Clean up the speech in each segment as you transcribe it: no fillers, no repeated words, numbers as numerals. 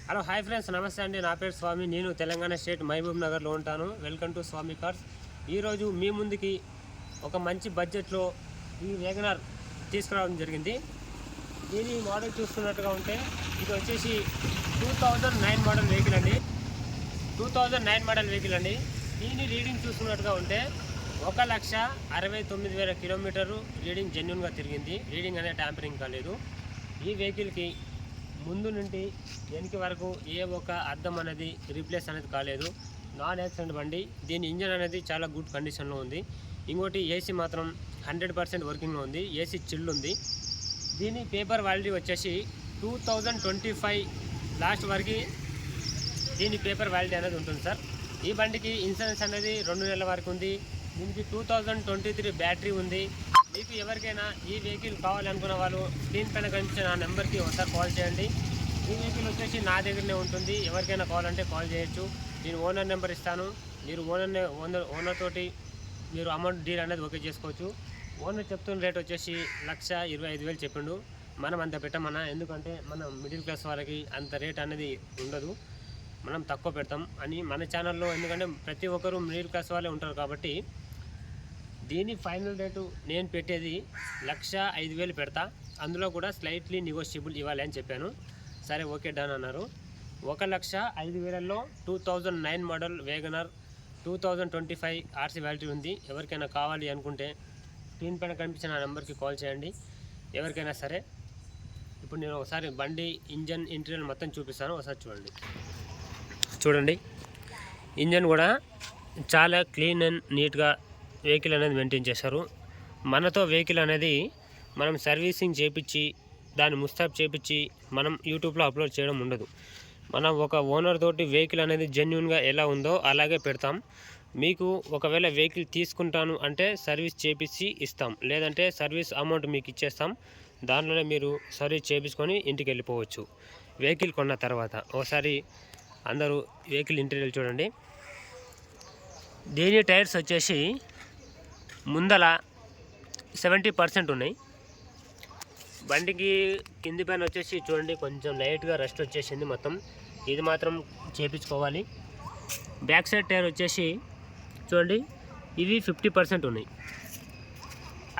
Hello hi friends, నమస్తే అండి. నా పేరు స్వామి. నేను తెలంగాణ స్టేట్ మహబూబ్ నగర్లో ఉంటాను. Welcome to Swami cars. ఈరోజు మీ ముందుకి ఒక మంచి బడ్జెట్లో ఈ వేగనర్ తీసుకురావడం జరిగింది. దీని మోడల్ చూస్తున్నట్టుగా ఉంటే ఇది వచ్చేసి 2009 మోడల్ వెహికల్ అండి. 2009 మోడల్ వెహికల్ అండి. దీని రీడింగ్ చూస్తున్నట్టుగా ఉంటే 1,69,000 కిలోమీటరు రీడింగ్ జెన్యున్గా తిరిగింది. రీడింగ్ అనేది ట్యాంపరింగ్ కాలేదు. ఈ వెహికల్కి ముందు నుండి వెనక వరకు ఏ ఒక అద్దం అనేది రీప్లేస్ అనేది కాలేదు. నాన్ యాక్సిడెంట్ బండి. దీని ఇంజన్ అనేది చాలా గుడ్ కండిషన్లో ఉంది. ఇంకోటి ఏసీ మాత్రం 100% వర్కింగ్లో ఉంది. ఏసీ చిల్డ్ ఉంది. దీని పేపర్ వ్యాలిడిటీ వచ్చేసి 2025 లాస్ట్ వరకు దీని పేపర్ వ్యాలిడిటీ అనేది ఉంటుంది సార్. ఈ బండికి ఇన్సూరెన్స్ అనేది 2 నెలల వరకు ఉంది. దీనికి 2023 బ్యాటరీ ఉంది. మీకు ఎవరికైనా ఈ వెహికల్ కావాలనుకున్న వాళ్ళు స్క్రీన్ పైన కనిపించిన నా నెంబర్కి ఒకసారి కాల్ చేయండి. ఈ వెహికల్ వచ్చేసి నా దగ్గరనే ఉంటుంది. ఎవరికైనా కావాలంటే కాల్ చేయొచ్చు. నేను ఓనర్ నెంబర్ ఇస్తాను. మీరు ఓనర్ తోటి మీరు అమౌంట్ డీల్ అనేది ఓకే చేసుకోవచ్చు. ఓనర్ చెప్తున్న రేట్ వచ్చేసి 1,25,000 చెప్పిండు. మనం అంత పెట్టమన్నా, ఎందుకంటే మనం మిడిల్ క్లాస్ వాళ్ళకి అంత రేట్ అనేది ఉండదు. మనం తక్కువ పెడతాం అని మన ఛానల్లో, ఎందుకంటే ప్రతి ఒక్కరు మిడిల్ క్లాస్ వాళ్ళే ఉంటారు కాబట్టి దీని ఫైనల్ రేటు నేను పెట్టేది 1,05,000 పెడతా. అందులో కూడా స్లైట్లీ నెగోషియబుల్ ఇవ్వాలి అని చెప్పాను. సరే ఓకే డన్ అన్నారు. 1,05,000లో 2009 మోడల్ వేగనర్ 2025 ఆర్సీ వ్యాలిటీ ఉంది. ఎవరికైనా కావాలి అనుకుంటే స్క్రీన్ పైన కనిపించిన ఆ నెంబర్కి కాల్ చేయండి. ఎవరికైనా సరే. ఇప్పుడు నేను ఒకసారి బండి ఇంజన్ ఇంటీరియర్ మొత్తం చూపిస్తాను. ఒకసారి చూడండి. ఇంజన్ కూడా చాలా క్లీన్ అండ్ నీట్గా వెహికల్ అనేది మెయింటైన్ చేశారు. మనతో వెహికల్ అనేది మనం సర్వీసింగ్ చేయించి దాన్ని ముస్తాబ్ చేయించి మనం యూట్యూబ్లో అప్లోడ్ చేయడం ఉండదు. మనం ఒక ఓనర్ తోటి వెహికల్ అనేది జెన్యున్గా ఎలా ఉందో అలాగే పెడతాం. మీకు ఒకవేళ వెహికల్ తీసుకుంటాను అంటే సర్వీస్ చేయించి ఇస్తాం, లేదంటే సర్వీస్ అమౌంట్ మీకు ఇచ్చేస్తాం. దానిలోనే మీరు సర్వీస్ చేయించుకొని ఇంటికి వెళ్ళిపోవచ్చు వెహికల్ కొన్న తర్వాత. ఒకసారి అందరూ వెహికల్ ఇంటీరియర్ చూడండి. దీని టైర్స్ వచ్చేసి ముందల 70% ఉన్నాయి. బండికి కింది పైన వచ్చేసి చూడండి కొంచెం లైట్గా రస్ట్ వచ్చేసింది మొత్తం. ఇది మాత్రం చేపించుకోవాలి. బ్యాక్ సైడ్ టైర్ వచ్చేసి చూడండి ఇవి 50% ఉన్నాయి.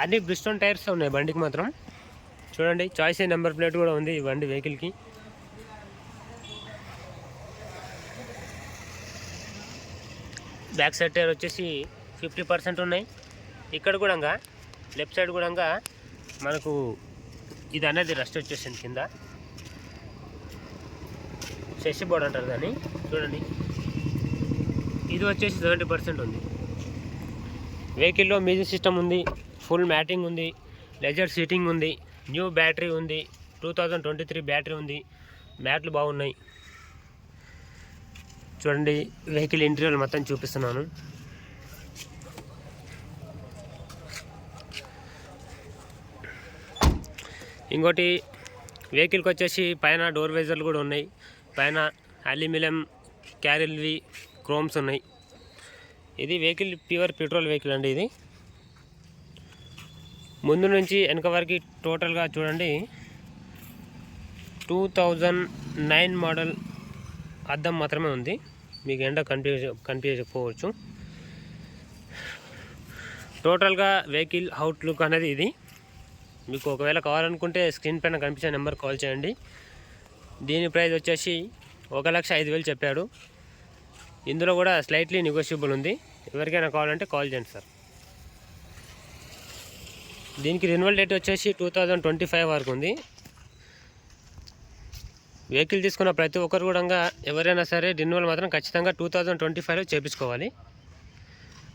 అన్ని బ్రిస్టోన్ టైర్స్ ఉన్నాయి బండికి మాత్రం. చూడండి చాయిస్ నెంబర్ ప్లేట్ కూడా ఉంది ఈ బండి వెహికల్కి. బ్యాక్ సైడ్ టైర్ వచ్చేసి 50% ఉన్నాయి. ఇక్కడ కూడా లెఫ్ట్ సైడ్ కూడా మనకు ఇది అనేది రస్ట్ వచ్చేసింది కింద. షెష్ బోర్డ్ అంటారు దాన్ని. చూడండి ఇది వచ్చేసి 70% ఉంది. వెహికల్లో మ్యూజిక్ సిస్టమ్ ఉంది, ఫుల్ మ్యాటింగ్ ఉంది, లెజర్ సీటింగ్ ఉంది, న్యూ బ్యాటరీ ఉంది, 2023 బ్యాటరీ ఉంది, మ్యాట్లు బాగున్నాయి. చూడండి వెహికల్ ఇంటీరియర్ మొత్తం చూపిస్తున్నాను. ఇంకోటి వెహికల్కి వచ్చేసి పైన డోర్ వైజర్లు కూడా ఉన్నాయి. పైన అల్యూమినియం క్యారిల్వి క్రోమ్స్ ఉన్నాయి. ఇది వెహికల్ ప్యూర్ పెట్రోల్ వెహికల్ అండి. ఇది ముందు నుంచి వెనక వరకు టోటల్గా చూడండి 2009 మోడల్ అద్దం మాత్రమే ఉంది. మీకు ఎండ కనిపించకపోవచ్చు. టోటల్గా వెహికల్ అవుట్లుక్ అనేది ఇది. మీకు ఒకవేళ కావాలనుకుంటే స్క్రీన్ పైన కనిపించే నెంబర్ కాల్ చేయండి. దీని ప్రైస్ వచ్చేసి 1,05,000 చెప్పాడు. ఇందులో కూడా స్లైట్లీ నెగోషియబుల్ ఉంది. ఎవరికైనా కావాలంటే కాల్ చేయండి సార్. దీనికి రెన్యువల్ డేట్ వచ్చేసి 2025 వరకు ఉంది. వెహికల్ తీసుకున్న ప్రతి ఒక్కరు కూడా ఎవరైనా సరే రెన్యువల్ మాత్రం ఖచ్చితంగా 2025లో చేయించుకోవాలి.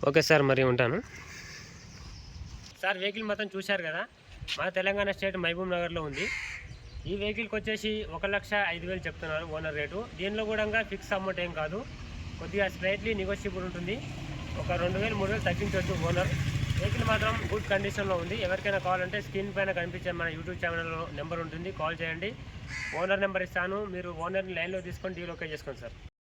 ఓకే సార్, మరి ఉంటాను సార్. వెహికల్ మొత్తం చూశారు కదా. మన తెలంగాణ స్టేట్ మహబూబ్ నగర్లో ఉంది. ఈ వెహికల్కి వచ్చేసి 1,05,000 చెప్తున్నారు ఓనర్ రేటు. దీనిలో కూడా ఫిక్స్ అమౌంట్ ఏం కాదు, కొద్దిగా స్లైట్లీ నెగోషియబుల్ ఉంటుంది. ఒక 2,000-3,000 తగ్గించవచ్చు ఓనర్. వెహికల్ మాత్రం గుడ్ కండిషన్లో ఉంది. ఎవరికైనా కావాలంటే స్క్రీన్ పైన కనిపించే మన యూట్యూబ్ ఛానల్లో నెంబర్ ఉంటుంది, కాల్ చేయండి. ఓనర్ నెంబర్ ఇస్తాను. మీరు ఓనర్ని లైన్లో తీసుకొని డీల్ ఓకే చేసుకోండి సార్.